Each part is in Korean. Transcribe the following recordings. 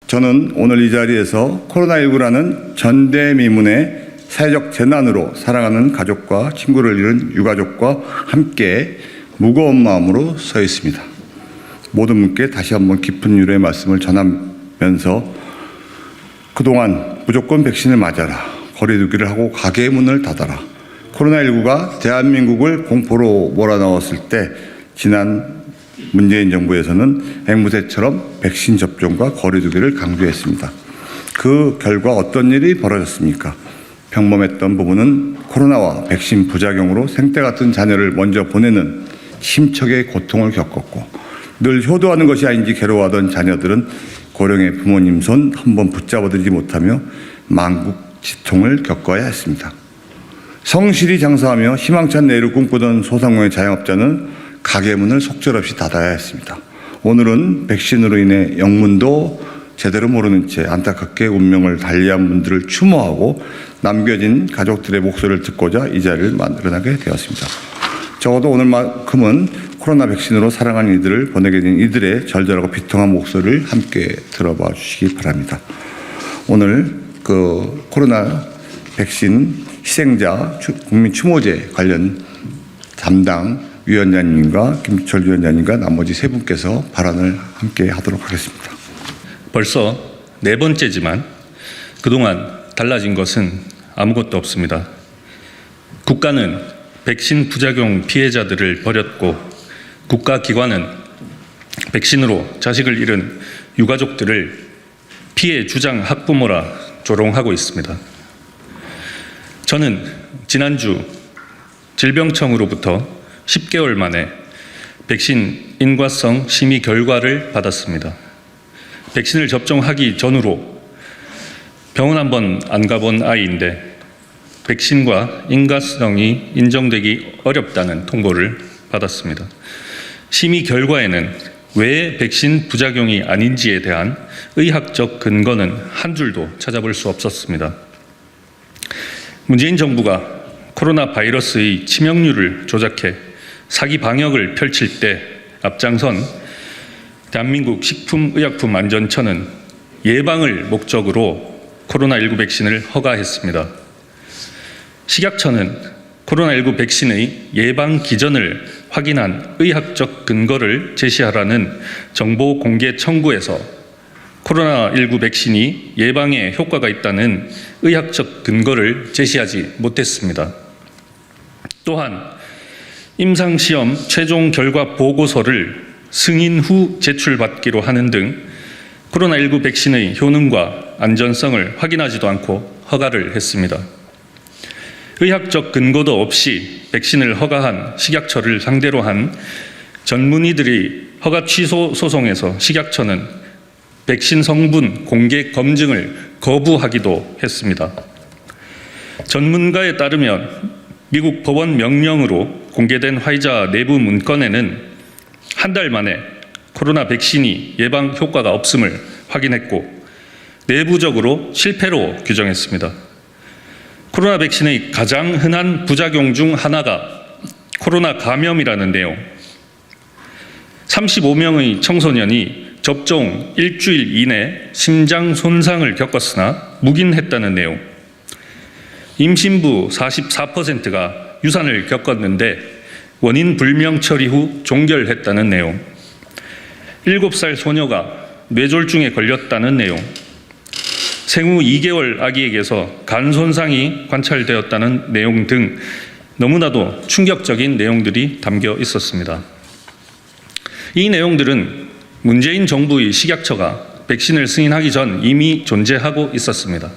저는 오늘 이 자리에서 코로나19라는 전대미문의 사회적 재난으로 살아가는 가족과 친구를 잃은 유가족과 함께 무거운 마음으로 서 있습니다. 모든 분께 다시 한번 깊은 위로의 말씀을 전하면서 그동안 무조건 백신을 맞아라, 거리두기를 하고 가게의 문을 닫아라, 코로나19가 대한민국을 공포로 몰아넣었을 때 지난 문재인 정부에서는 앵무새처럼 백신 접종과 거리두기를 강조했습니다. 그 결과 어떤 일이 벌어졌습니까? 평범했던 부부는 코로나와 백신 부작용으로 생태 같은 자녀를 먼저 보내는 심척의 고통을 겪었고, 늘 효도하는 것이 아닌지 괴로워하던 자녀들은 고령의 부모님 손 한번 붙잡아들지 못하며 만국지통을 겪어야 했습니다. 성실히 장사하며 희망찬 내일을 꿈꾸던 소상공인 자영업자는 가게 문을 속절없이 닫아야 했습니다. 오늘은 백신으로 인해 영문도 제대로 모르는 채 안타깝게 운명을 달리한 분들을 추모하고 남겨진 가족들의 목소리를 듣고자 이 자리를 마련하게 되었습니다. 적어도 오늘만큼은 코로나 백신으로 사랑하는 이들을 보내게 된 이들의 절절하고 비통한 목소리를 함께 들어봐 주시기 바랍니다. 오늘 코로나 백신 희생자 국민 추모제 관련 담당 위원장님과 김철 위원장님과 나머지 세 분께서 발언을 함께 하도록 하겠습니다. 벌써 네 번째지만 그동안 달라진 것은 아무것도 없습니다. 국가는 백신 부작용 피해자들을 버렸고 국가기관은 백신으로 자식을 잃은 유가족들을 피해 주장 학부모라 조롱하고 있습니다. 저는 지난주 질병청으로부터 10개월 만에 백신 인과성 심의 결과를 받았습니다. 백신을 접종하기 전후로 병원 한 번 안 가본 아이인데 백신과 인과성이 인정되기 어렵다는 통보를 받았습니다. 심의 결과에는 왜 백신 부작용이 아닌지에 대한 의학적 근거는 한 줄도 찾아볼 수 없었습니다. 문재인 정부가 코로나 바이러스의 치명률을 조작해 사기 방역을 펼칠 때 앞장선 대한민국 식품의약품안전처는 예방을 목적으로 코로나19 백신을 허가했습니다. 식약처는 코로나19 백신의 예방 기전을 확인한 의학적 근거를 제시하라는 정보 공개 청구에서 코로나19 백신이 예방에 효과가 있다는 의학적 근거를 제시하지 못했습니다. 또한 임상시험 최종 결과 보고서를 승인 후 제출받기로 하는 등 코로나19 백신의 효능과 안전성을 확인하지도 않고 허가를 했습니다. 의학적 근거도 없이 백신을 허가한 식약처를 상대로 한 전문의들의 허가 취소 소송에서 식약처는 백신 성분 공개 검증을 거부하기도 했습니다. 전문가에 따르면 미국 법원 명령으로 공개된 화이자 내부 문건에는 한 달 만에 코로나 백신이 예방 효과가 없음을 확인했고 내부적으로 실패로 규정했습니다. 코로나 백신의 가장 흔한 부작용 중 하나가 코로나 감염이라는 내용, 35명의 청소년이 접종 일주일 이내 심장 손상을 겪었으나 묵인했다는 내용, 임신부 44%가 유산을 겪었는데 원인 불명 처리 후 종결했다는 내용, 7살 소녀가 뇌졸중에 걸렸다는 내용, 생후 2개월 아기에게서 간 손상이 관찰되었다는 내용 등 너무나도 충격적인 내용들이 담겨 있었습니다. 이 내용들은 문재인 정부의 식약처가 백신을 승인하기 전 이미 존재하고 있었습니다.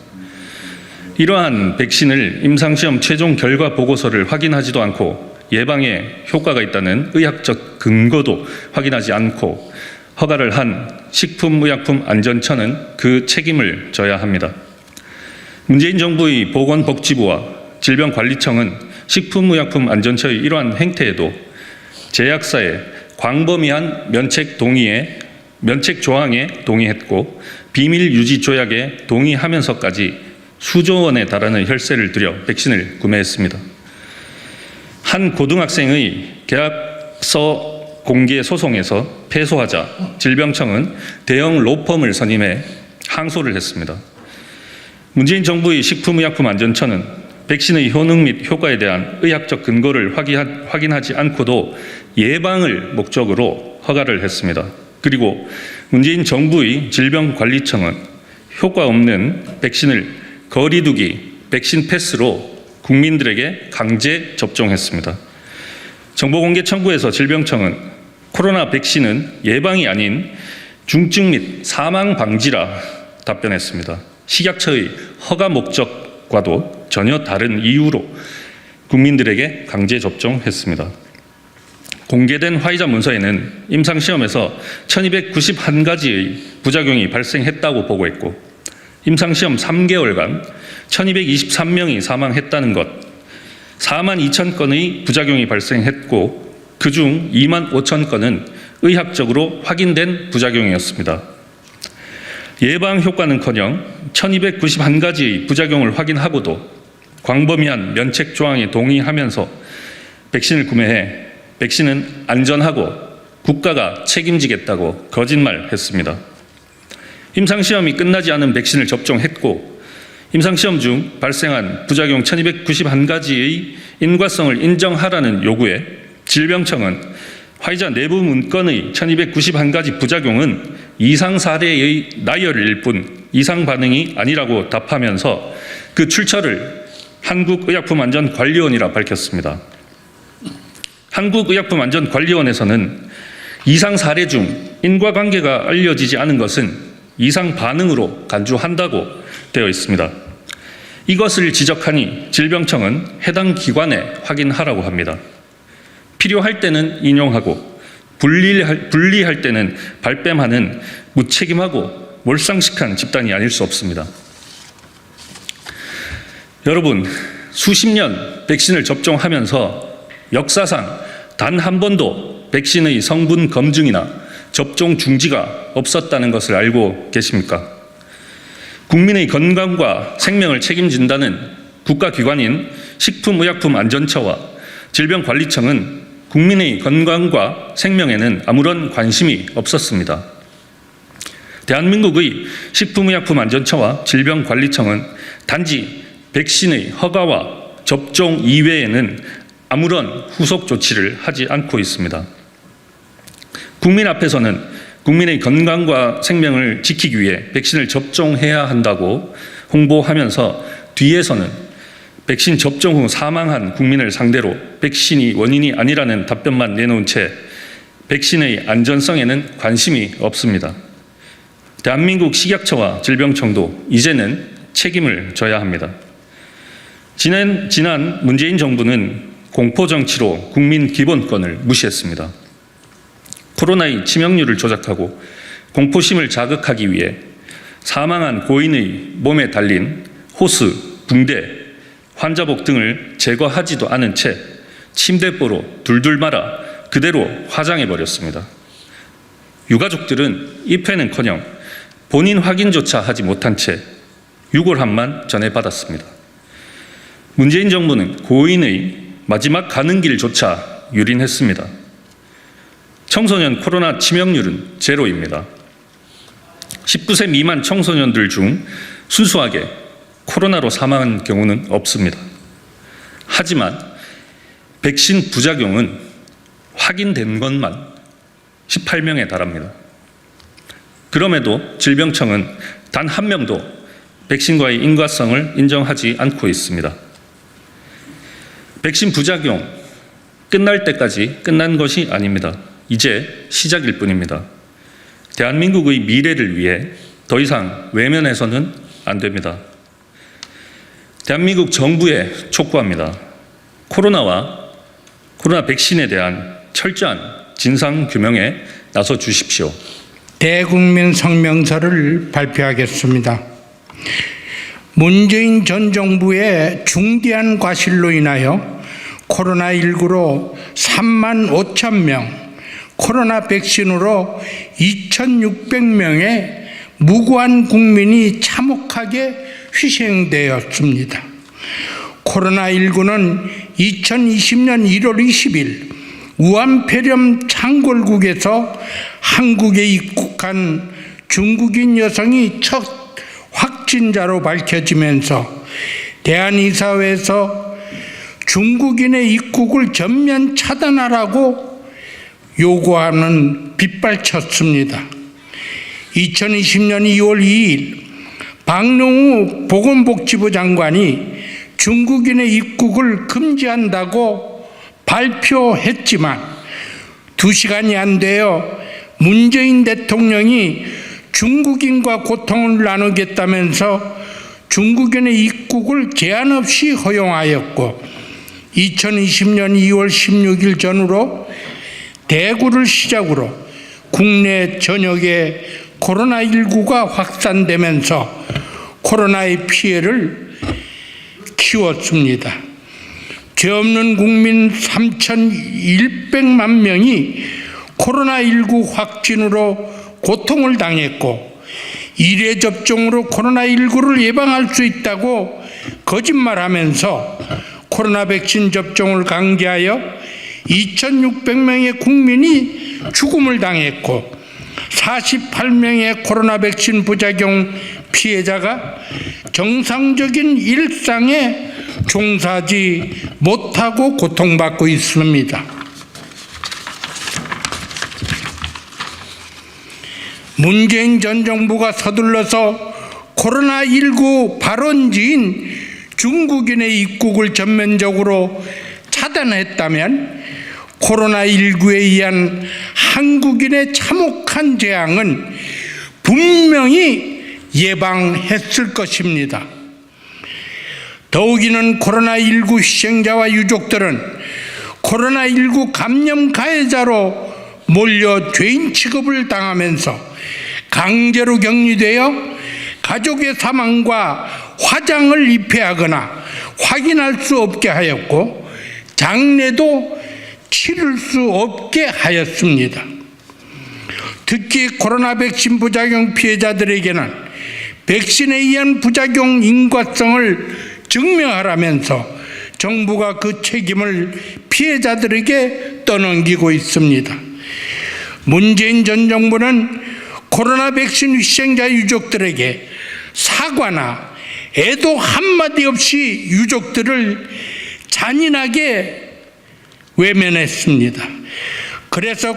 이러한 백신을 임상시험 최종 결과 보고서를 확인하지도 않고 예방에 효과가 있다는 의학적 근거도 확인하지 않고 허가를 한 식품의약품안전처는 그 책임을 져야 합니다. 문재인 정부의 보건복지부와 질병관리청은 식품의약품안전처의 이러한 행태에도 제약사의 광범위한 면책 조항에 동의했고 비밀 유지 조약에 동의하면서까지 수조 원에 달하는 혈세를 들여 백신을 구매했습니다. 한 고등학생의 계약서 공개 소송에서 패소하자 질병청은 대형 로펌을 선임해 항소를 했습니다. 문재인 정부의 식품의약품안전처는 백신의 효능 및 효과에 대한 의학적 근거를 확인하지 않고도 예방을 목적으로 허가를 했습니다. 그리고 문재인 정부의 질병관리청은 효과 없는 백신을 거리두기 백신 패스로 국민들에게 강제 접종했습니다. 정보공개 청구에서 질병청은 코로나 백신은 예방이 아닌 중증 및 사망 방지라 답변했습니다. 식약처의 허가 목적과도 전혀 다른 이유로 국민들에게 강제 접종했습니다. 공개된 화이자 문서에는 임상시험에서 1291가지의 부작용이 발생했다고 보고했고 임상시험 3개월간 1223명이 사망했다는 것, 42,000건의 부작용이 발생했고 그중 25,000건은 의학적으로 확인된 부작용이었습니다. 예방 효과는커녕 1291가지의 부작용을 확인하고도 광범위한 면책 조항에 동의하면서 백신을 구매해 백신은 안전하고 국가가 책임지겠다고 거짓말했습니다. 임상시험이 끝나지 않은 백신을 접종했고 임상시험 중 발생한 부작용 1291가지의 인과성을 인정하라는 요구에 질병청은 화이자 내부 문건의 1291가지 부작용은 이상 사례의 나열일 뿐 이상 반응이 아니라고 답하면서 그 출처를 한국의약품안전관리원이라 밝혔습니다. 한국의약품안전관리원에서는 이상 사례 중 인과관계가 알려지지 않은 것은 이상 반응으로 간주한다고 되어 있습니다. 이것을 지적하니 질병청은 해당 기관에 확인하라고 합니다. 필요할 때는 인용하고 불리할 때는 발뺌하는 무책임하고 몰상식한 집단이 아닐 수 없습니다. 여러분, 수십 년 백신을 접종하면서 역사상 단 한 번도 백신의 성분 검증이나 접종 중지가 없었다는 것을 알고 계십니까? 국민의 건강과 생명을 책임진다는 국가기관인 식품의약품안전처와 질병관리청은 국민의 건강과 생명에는 아무런 관심이 없었습니다. 대한민국의 식품의약품안전처와 질병관리청은 단지 백신의 허가와 접종 이외에는 아무런 후속 조치를 하지 않고 있습니다. 국민 앞에서는 국민의 건강과 생명을 지키기 위해 백신을 접종해야 한다고 홍보하면서 뒤에서는 백신 접종 후 사망한 국민을 상대로 백신이 원인이 아니라는 답변만 내놓은 채 백신의 안전성에는 관심이 없습니다. 대한민국 식약처와 질병청도 이제는 책임을 져야 합니다. 지난 문재인 정부는 공포정치로 국민 기본권을 무시했습니다. 코로나의 치명률을 조작하고 공포심을 자극하기 위해 사망한 고인의 몸에 달린 호스, 붕대, 환자복 등을 제거하지도 않은 채 침대보로 둘둘 말아 그대로 화장해버렸습니다. 유가족들은 입회는커녕 본인 확인조차 하지 못한 채 유골함만 전해받았습니다. 문재인 정부는 고인의 마지막 가는 길조차 유린했습니다. 청소년 코로나 치명률은 제로입니다. 19세 미만 청소년들 중 순수하게 코로나로 사망한 경우는 없습니다. 하지만 백신 부작용은 확인된 것만 18명에 달합니다. 그럼에도 질병청은 단 한 명도 백신과의 인과성을 인정하지 않고 있습니다. 백신 부작용 끝날 때까지 끝난 것이 아닙니다. 이제 시작일 뿐입니다. 대한민국의 미래를 위해 더 이상 외면해서는 안 됩니다. 대한민국 정부에 촉구합니다. 코로나 백신에 대한 철저한 진상 규명에 나서 주십시오. 대국민 성명서를 발표하겠습니다. 문재인 전 정부의 중대한 과실로 인하여 코로나19로 3만 5천 명, 코로나 백신으로 2,600명의 무고한 국민이 참혹하게 희생되었습니다. 코로나19는 2020년 1월 20일 우한 폐렴 창궐국에서 한국에 입국한 중국인 여성이 첫 확진자로 밝혀지면서 대한이사회에서 중국인의 입국을 전면 차단하라고 요구하는 빗발쳤습니다. 2020년 2월 2일 박능우 보건복지부 장관이 중국인의 입국을 금지한다고 발표했지만 2시간이 안 되어 문재인 대통령이 중국인과 고통을 나누겠다면서 중국인의 입국을 제한 없이 허용하였고 2020년 2월 16일 전후로 대구를 시작으로 국내 전역에 코로나19가 확산되면서 코로나의 피해를 키웠습니다. 죄 없는 국민 3,100만 명이 코로나19 확진으로 고통을 당했고 1회 접종으로 코로나19를 예방할 수 있다고 거짓말하면서 코로나 백신 접종을 강제하여 2,600명의 국민이 죽음을 당했고 48명의 코로나 백신 부작용 피해자가 정상적인 일상에 종사하지 못하고 고통받고 있습니다. 문재인 전 정부가 서둘러서 코로나19 발원지인 중국인의 입국을 전면적으로 차단했다면 코로나19에 의한 한국인의 참혹한 재앙은 분명히 예방했을 것입니다. 더욱이는 코로나19 희생자와 유족들은 코로나19 감염 가해자로 몰려 죄인 취급을 당하면서 강제로 격리되어 가족의 사망과 화장을 입회하거나 확인할 수 없게 하였고 장례도 치를 수 없게 하였습니다. 특히 코로나 백신 부작용 피해자들에게는 백신에 의한 부작용 인과성을 증명하라면서 정부가 그 책임을 피해자들에게 떠넘기고 있습니다. 문재인 전 정부는 코로나 백신 희생자 유족들에게 사과나 애도 한마디 없이 유족들을 잔인하게 외면했습니다. 그래서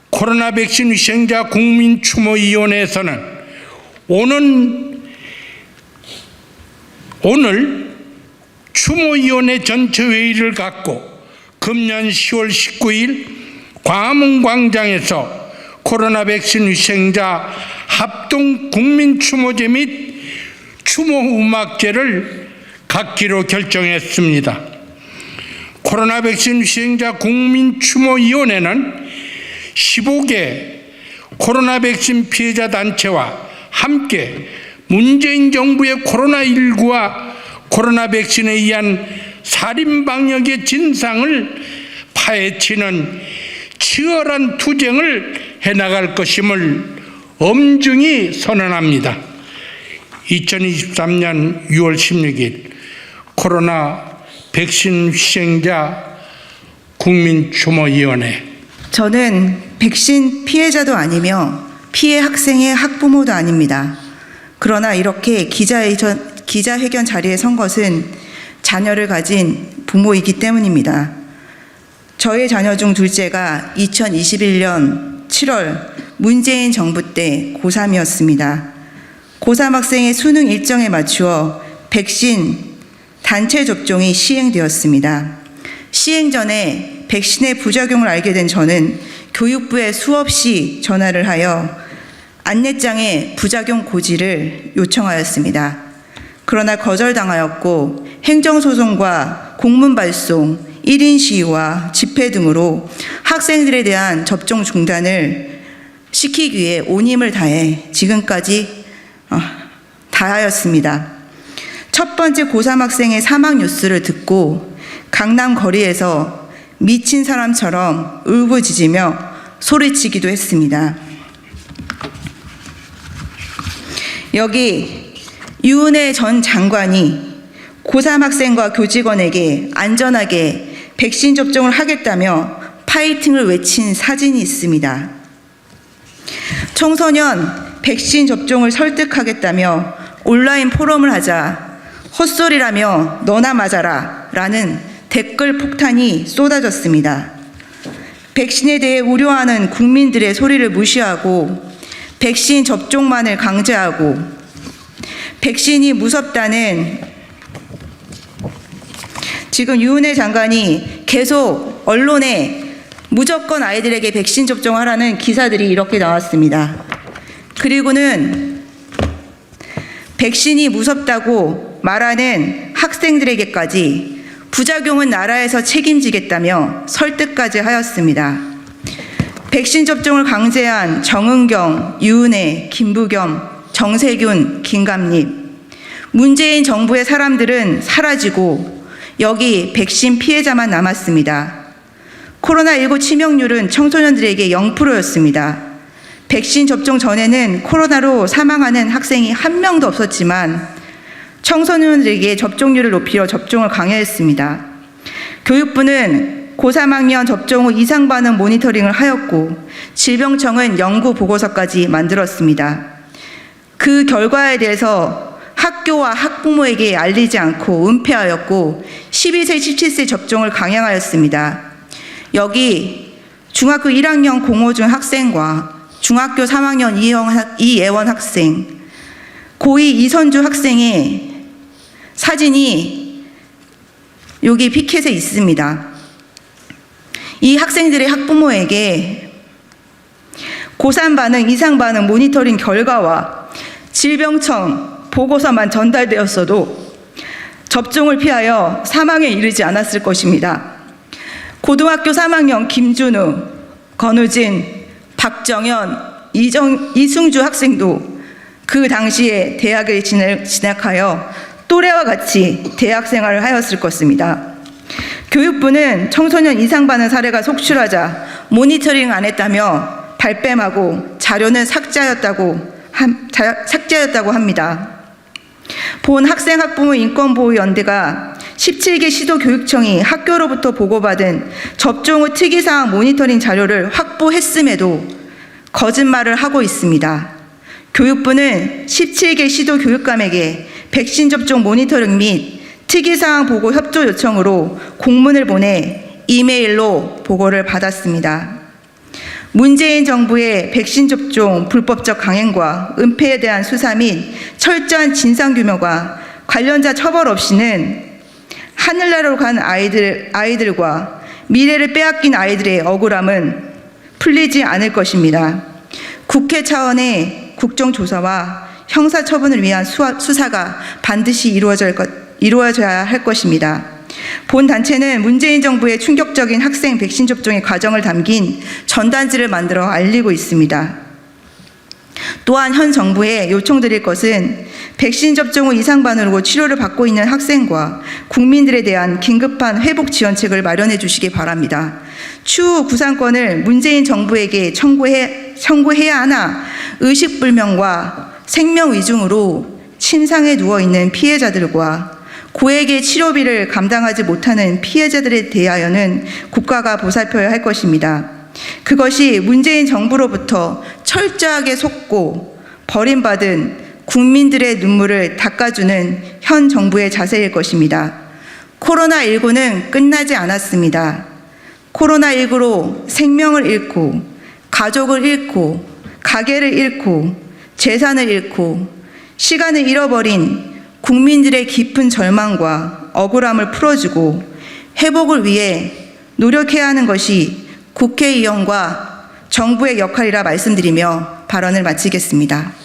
코로나 백신 희생자 국민추모위원회에서는 오늘 추모위원회 전체 회의를 갖고 금년 10월 19일 광화문광장에서 코로나 백신 희생자 합동 국민추모제 및 추모음악제를 갖기로 결정했습니다. 코로나 백신 희생자 국민추모위원회는 15개 코로나 백신 피해자 단체와 함께 문재인 정부의 코로나19와 코로나 백신에 의한 살인방역의 진상을 파헤치는 치열한 투쟁을 해나갈 것임을 엄중히 선언합니다. 2023년 6월 16일 코로나 백신 희생자 국민추모위원회. 저는 백신 피해자도 아니며 피해 학생의 학부모도 아닙니다. 그러나 이렇게 기자회견 자리에 선 것은 자녀를 가진 부모이기 때문입니다. 저의 자녀 중 둘째가 2021년 7월 문재인 정부 때 고3이었습니다. 고3 학생의 수능 일정에 맞추어 백신 단체 접종이 시행되었습니다. 시행 전에 백신의 부작용을 알게 된 저는 교육부에 수없이 전화를 하여 안내장에 부작용 고지를 요청하였습니다. 그러나 거절당하였고 행정소송과 공문 발송, 1인 시위와 집회 등으로 학생들에 대한 접종 중단을 시키기 위해 온 힘을 다해 지금까지 다하였습니다. 첫 번째 고3 학생의 사망 뉴스를 듣고 강남 거리에서 미친 사람처럼 울부짖으며 소리치기도 했습니다. 여기 유은혜 전 장관이 고3 학생과 교직원에게 안전하게 백신 접종을 하겠다며 파이팅을 외친 사진이 있습니다. 청소년 백신 접종을 설득하겠다며 온라인 포럼을 하자 헛소리라며 너나 맞아라 라는 댓글 폭탄이 쏟아졌습니다. 백신에 대해 우려하는 국민들의 소리를 무시하고 백신 접종만을 강제하고 백신이 무섭다는 지금 유은혜 장관이 계속 언론에 무조건 아이들에게 백신 접종하라는 기사들이 이렇게 나왔습니다. 그리고는 백신이 무섭다고 말하는 학생들에게까지 부작용은 나라에서 책임지겠다며 설득까지 하였습니다. 백신 접종을 강제한 정은경, 유은혜, 김부겸, 정세균, 김감립, 문재인 정부의 사람들은 사라지고 여기 백신 피해자만 남았습니다. 코로나19 치명률은 청소년들에게 0%였습니다. 백신 접종 전에는 코로나로 사망하는 학생이 한 명도 없었지만 청소년들에게 접종률을 높이려 접종을 강요했습니다. 교육부는 고3학년 접종 후 이상 반응 모니터링을 하였고 질병청은 연구 보고서까지 만들었습니다. 그 결과에 대해서 학교와 학부모에게 알리지 않고 은폐하였고 12세, 17세 접종을 강행하였습니다. 여기 중학교 1학년 공호중 학생과 중학교 3학년 이예원 학생, 고2 이선주 학생의 사진이 여기 피켓에 있습니다. 이 학생들의 학부모에게 고3 반응, 이상 반응 모니터링 결과와 질병청 보고서만 전달되었어도 접종을 피하여 사망에 이르지 않았을 것입니다. 고등학교 3학년 김준우, 건우진, 박정현, 이승주 학생도 그 당시에 대학에 진학하여 또래와 같이 대학 생활을 하였을 것입니다. 교육부는 청소년 이상 반응 사례가 속출하자 모니터링 안 했다며 발뺌하고 자료는 삭제하였다고 합니다. 본 학생학부모 인권보호연대가 17개 시도교육청이 학교로부터 보고받은 접종 후 특이사항 모니터링 자료를 확보했음에도 거짓말을 하고 있습니다. 교육부는 17개 시도교육감에게 백신 접종 모니터링 및 특이사항 보고 협조 요청으로 공문을 보내 이메일로 보고를 받았습니다. 문재인 정부의 백신 접종 불법적 강행과 은폐에 대한 수사 및 철저한 진상규명과 관련자 처벌 없이는 하늘나라로 간 아이들과 미래를 빼앗긴 아이들의 억울함은 풀리지 않을 것입니다. 국회 차원의 국정조사와 형사처분을 위한 수사가 반드시 이루어져야 할 것입니다. 본 단체는 문재인 정부의 충격적인 학생 백신 접종의 과정을 담긴 전단지를 만들어 알리고 있습니다. 또한 현 정부에 요청드릴 것은 백신 접종 후 이상 반응으로 치료를 받고 있는 학생과 국민들에 대한 긴급한 회복 지원책을 마련해 주시기 바랍니다. 추후 구상권을 문재인 정부에게 청구해야 하나 의식불명과 생명위중으로 침상에 누워있는 피해자들과 고액의 치료비를 감당하지 못하는 피해자들에 대하여는 국가가 보살펴야 할 것입니다. 그것이 문재인 정부로부터 철저하게 속고 버림받은 국민들의 눈물을 닦아주는 현 정부의 자세일 것입니다. 코로나19는 끝나지 않았습니다. 코로나19로 생명을 잃고 가족을 잃고 가게를 잃고 재산을 잃고 시간을 잃어버린 국민들의 깊은 절망과 억울함을 풀어주고 회복을 위해 노력해야 하는 것이 국회의원과 정부의 역할이라 말씀드리며 발언을 마치겠습니다.